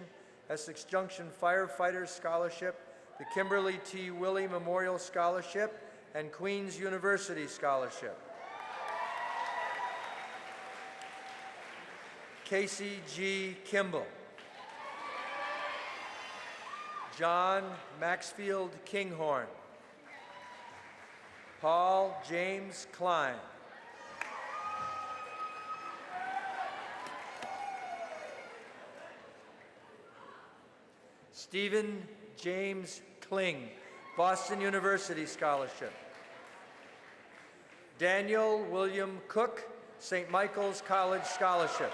Essex Junction Firefighters Scholarship, the Kimberly T. Willey Memorial Scholarship, and Queen's University Scholarship. Casey G. Kimball. John Maxfield Kinghorn. Paul James Klein. Stephen James Kling, Boston University Scholarship. Daniel William Cook, St. Michael's College Scholarship.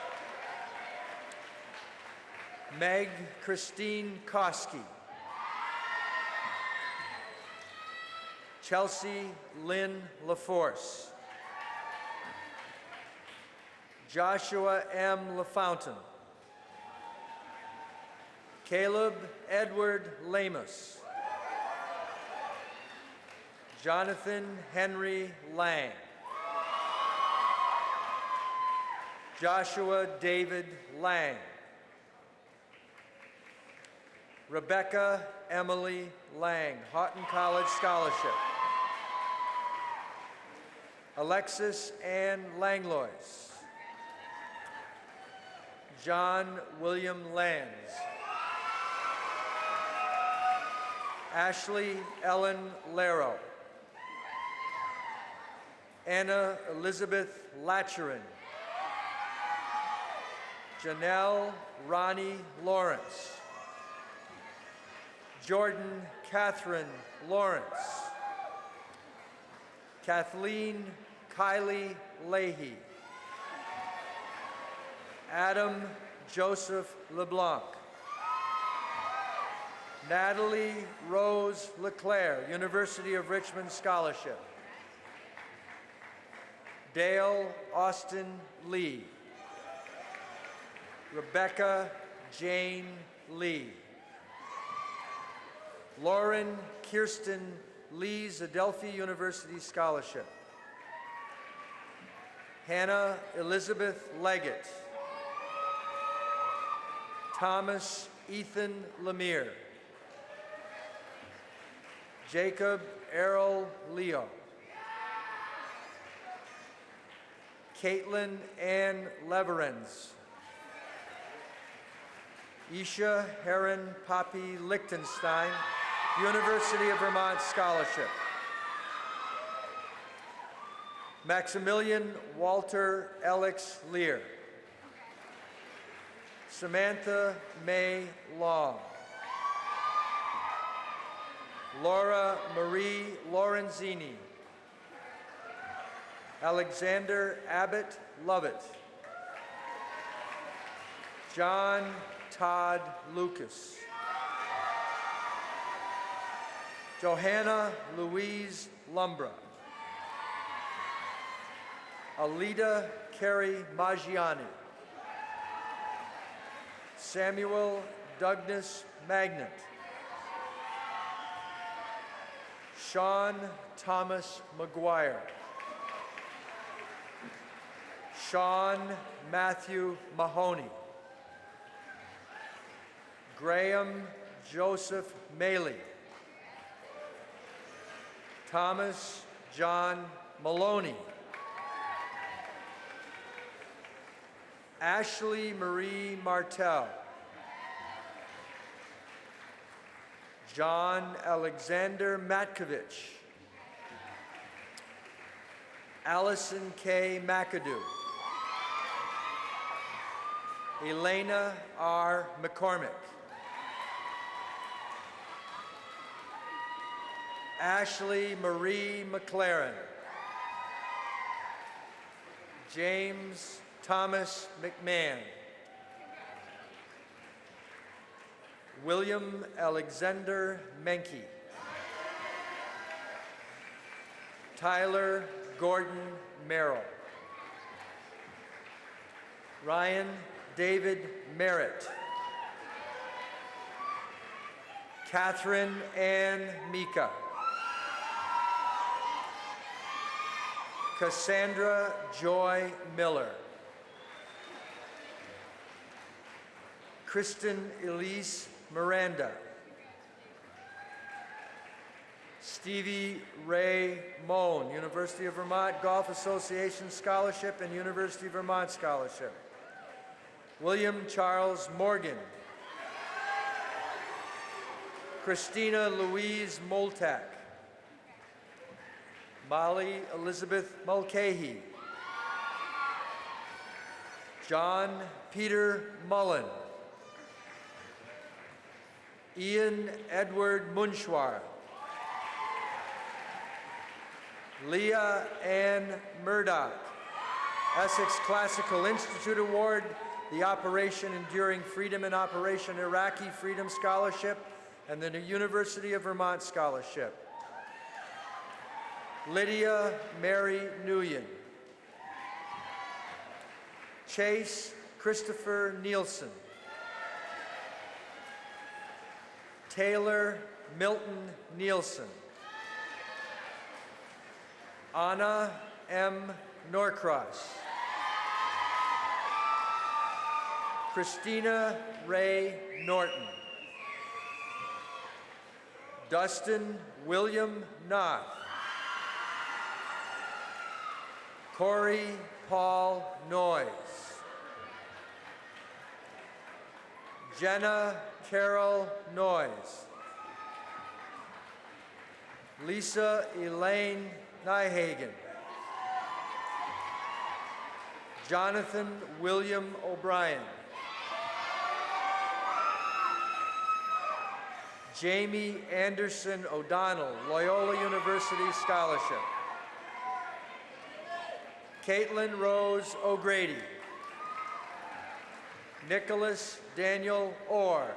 Meg Christine Koski. Chelsea Lynn LaForce. Joshua M. LaFountain. Caleb Edward Lamus. Jonathan Henry Lang. Joshua David Lang. Rebecca Emily Lang, Houghton College Scholarship. Alexis Ann Langlois. John William Lands. Ashley Ellen Laro. Anna Elizabeth Latcherin. Janelle Ronnie Lawrence. Jordan Catherine Lawrence. Kathleen Kylie Leahy. Adam Joseph LeBlanc. Natalie Rose LeClaire, University of Richmond Scholarship. Dale Austin Lee. Rebecca Jane Lee. Lauren Kirsten Lee's Adelphi University Scholarship. Hannah Elizabeth Leggett. Thomas Ethan Lemire. Jacob Errol Leo. Caitlin Ann Leverens. Isha Heron Poppy Lichtenstein, University of Vermont Scholarship. Maximilian Walter Alex Lear. Samantha May Long. Laura Marie Lorenzini. Alexander Abbott Lovett. John Todd Lucas. Johanna Louise Lumbra. Alida Carey Maggiani. Samuel Douglas Magnet. Sean Thomas McGuire. Sean Matthew Mahoney. Graham Joseph Maley. Thomas John Maloney. Ashley Marie Martell. John Alexander Matkovich. Allison K. McAdoo. Elena R. McCormick. Ashley Marie McLaren. James Thomas McMahon. William Alexander Menke. Tyler Gordon Merrill. Ryan David Merritt. Catherine Ann Mika. Cassandra Joy Miller. Kristen Elise Miranda. Stevie Ray Moan, University of Vermont Golf Association Scholarship and University of Vermont Scholarship. William Charles Morgan. Christina Louise Moltak. Molly Elizabeth Mulcahy. John Peter Mullen. Ian Edward Munchwar. Leah Ann Murdoch. Essex Classical Institute Award, the Operation Enduring Freedom and Operation Iraqi Freedom Scholarship, and the University of Vermont Scholarship. Lydia Mary Nguyen. Chase Christopher Nielsen. Taylor Milton Nielsen. Anna M. Norcross. Christina Ray Norton. Dustin William Knopf. Corey Paul Noyes. Jenna Carol Noyes. Lisa Elaine Nyhagen. Jonathan William O'Brien. Jamie Anderson O'Donnell, Loyola University Scholarship. Caitlin Rose O'Grady. Nicholas Daniel Orr.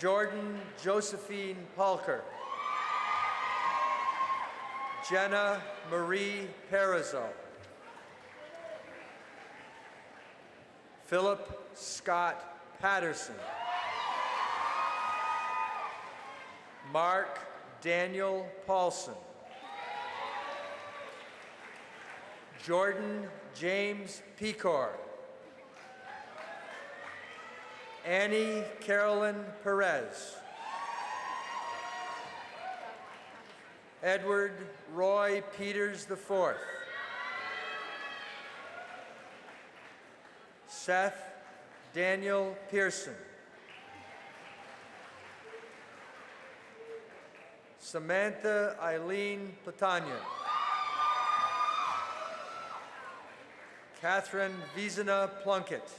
Jordan Josephine Palker. Jenna Marie Perizzo. Philip Scott Patterson. Mark Daniel Paulson. Jordan James Pecor. Annie Carolyn Perez. Edward Roy Peters IV. Seth Daniel Pearson. Samantha Eileen Platania. Catherine Vizina Plunkett.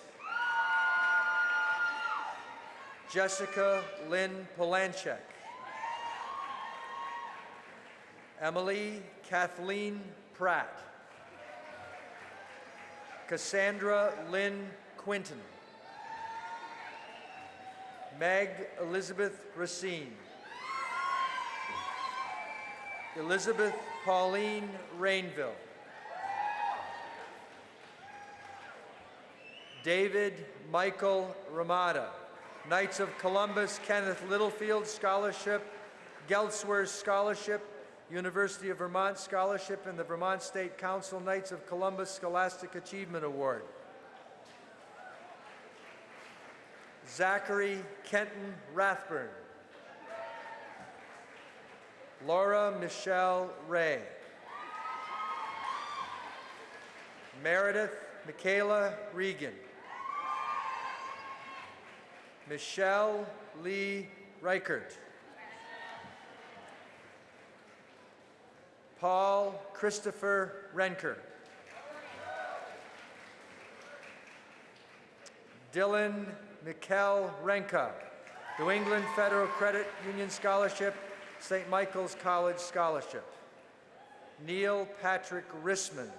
Jessica Lynn Polanchek. Emily Kathleen Pratt. Cassandra Lynn Quinton. Meg Elizabeth Racine. Elizabeth Pauline Rainville. David Michael Ramada, Knights of Columbus Kenneth Littlefield Scholarship, Geltzworth Scholarship, University of Vermont Scholarship, and the Vermont State Council Knights of Columbus Scholastic Achievement Award. Zachary Kenton Rathburn, Laura Michelle Ray, Meredith Michaela Regan, Michelle Lee Reichert, Paul Christopher Renker, Dylan Mikkel Renka, New England Federal Credit Union Scholarship, St. Michael's College Scholarship. Neil Patrick Rissman,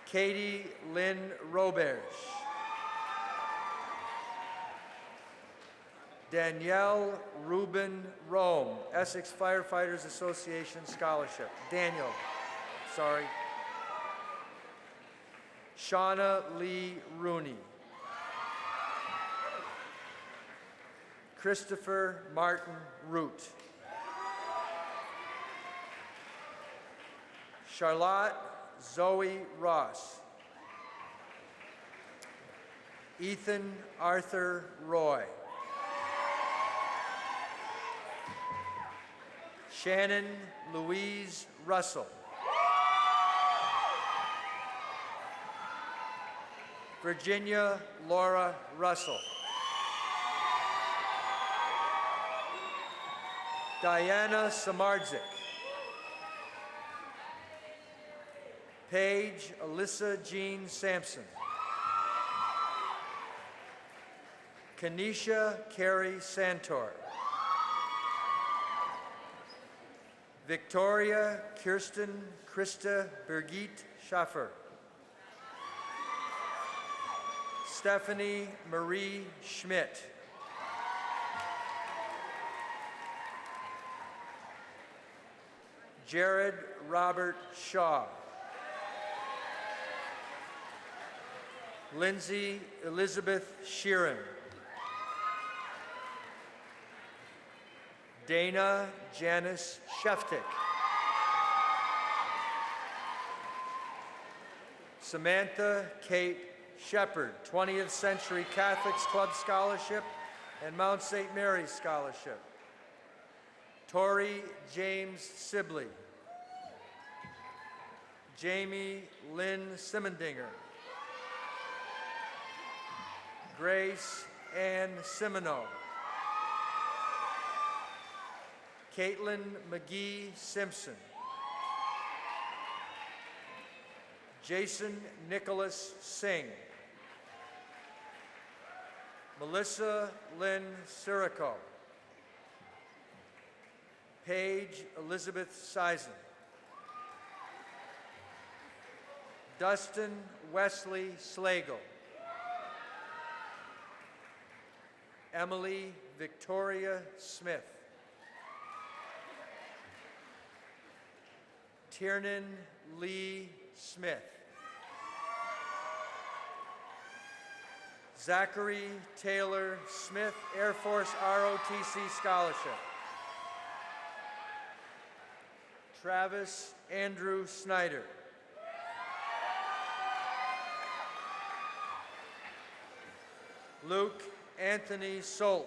Katie Lynn Roberge, Danielle Reuben Rome, Essex Firefighters Association Scholarship. Daniel, sorry. Shauna Lee Rooney, Christopher Martin Root, Charlotte Zoe Ross, Ethan Arthur Roy, Shannon Louise Russell, Virginia Laura Russell, Diana Samardzik, Paige Alyssa Jean Sampson, Kanisha Carey Santor, Victoria Kirsten Krista Birgit Schaffer, Stephanie Marie Schmidt, Jared Robert Shaw, Lindsay Elizabeth Sheeran, Dana Janice Sheftick, Samantha Kate Shepard, 20th Century Catholics Club Scholarship and Mount St. Mary's Scholarship. Tori James Sibley, Jamie Lynn Simendinger, Grace Ann Simino, Caitlin McGee Simpson, Jason Nicholas Singh, Melissa Lynn Sirico, Paige Elizabeth Seisen, Dustin Wesley Slagle, Emily Victoria Smith, Tiernan Lee Smith, Zachary Taylor Smith, Air Force ROTC Scholarship. Travis Andrew Snyder, Luke Anthony Solch,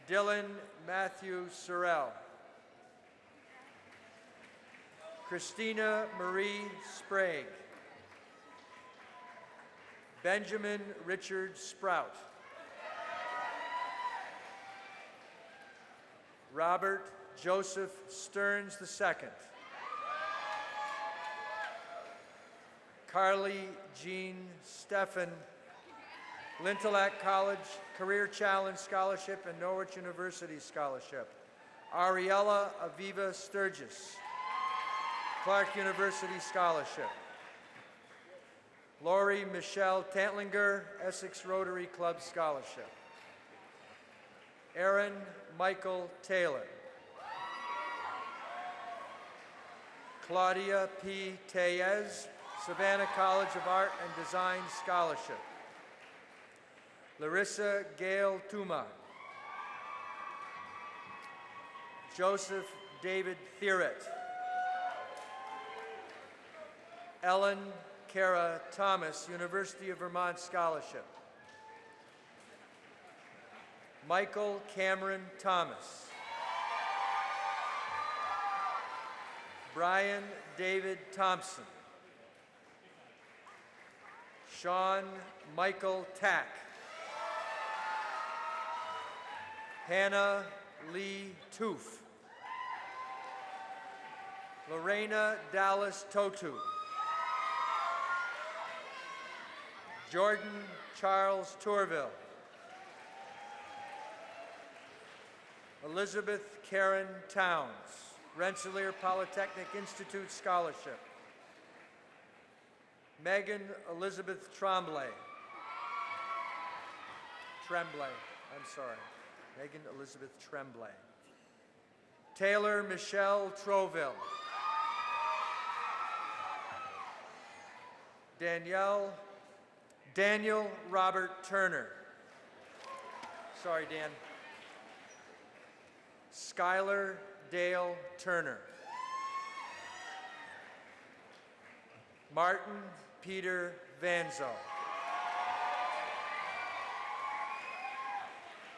Dylan Matthew Sorrell, Christina Marie Sprague, Benjamin Richard Sprout, Robert Joseph Stearns II, Carly Jean Steffen, Lintelak College Career Challenge Scholarship and Norwich University Scholarship. Ariella Aviva Sturgis, Clark University Scholarship. Lori Michelle Tantlinger, Essex Rotary Club Scholarship. Aaron Michael Taylor. Claudia P. Tellez, Savannah College of Art and Design Scholarship. Larissa Gail Tuma. Joseph David Thierret. Ellen Kara Thomas, University of Vermont Scholarship. Michael Cameron Thomas. Brian David Thompson. Sean Michael Tack. Hannah Lee Toof. Lorena Dallas Totu. Jordan Charles Tourville. Elizabeth Karen Towns, Rensselaer Polytechnic Institute Scholarship. Megan Elizabeth Tremblay. Megan Elizabeth Tremblay. Taylor Michelle Troville. Daniel Robert Turner. Sorry, Dan. Skylar Dale Turner. Martin Peter Vanzo.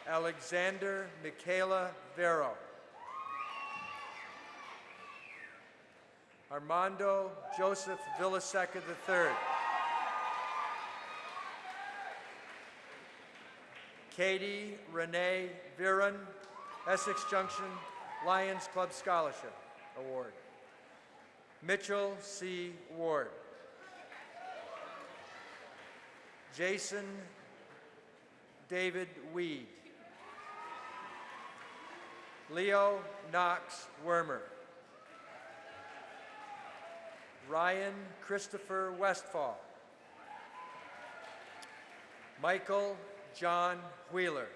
Alexander Michaela Vero. Armando Joseph Villaseca III. Katie Renee Viren, Essex Junction Lions Club Scholarship Award. Mitchell C. Ward. Jason David Weed. Leo Knox Wormer. Ryan Christopher Westfall. Michael John Wheeler.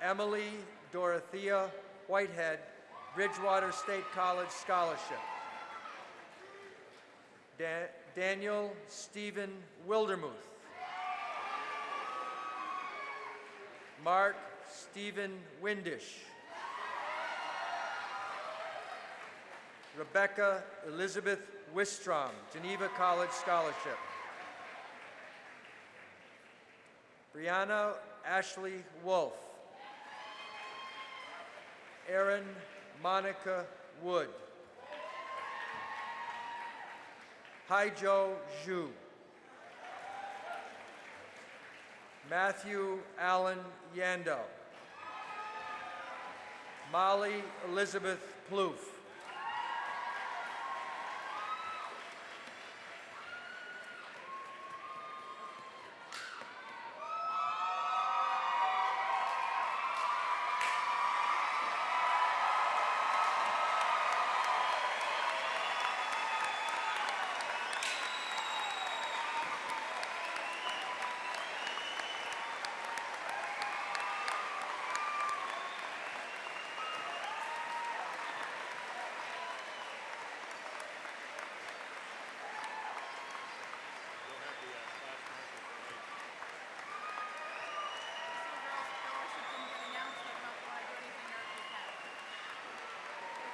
Emily Dorothea Whitehead, Bridgewater State College Scholarship. Daniel Stephen Wildermuth. Mark Stephen Windish. Rebecca Elizabeth Wistrom, Geneva College Scholarship. Brianna Ashley Wolf. Erin Monica Wood. Haijo Zhu. Matthew Allen Yando. Molly Elizabeth Plouffe.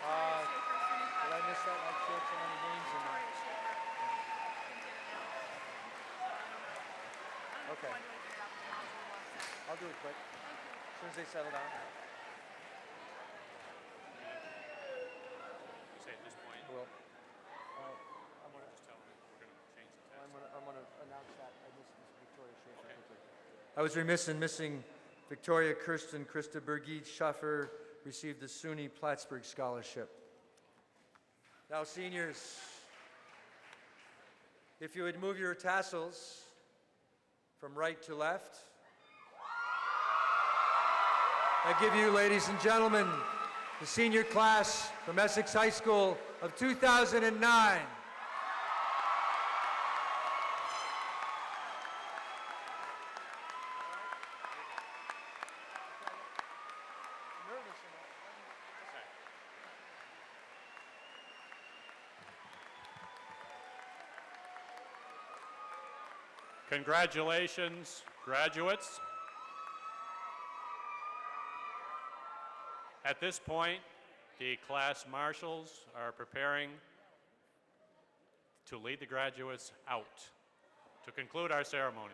Did I miss that? I killed so many games in there. Okay. I'll do it quick. As soon as they settle down. You say at this point, Well, I'm going to just tell them we're going to change the test. I'm gonna announce that I missed Miss Victoria Schaefer quickly. I was remiss in missing Victoria Kirsten Christa Birgit Schaffer received the SUNY Plattsburgh Scholarship. Now, seniors, if you would move your tassels from right to left, I give you, ladies and gentlemen, the senior class from Essex High School of 2009. Congratulations, graduates. At this point, the class marshals are preparing to lead the graduates out to conclude our ceremony.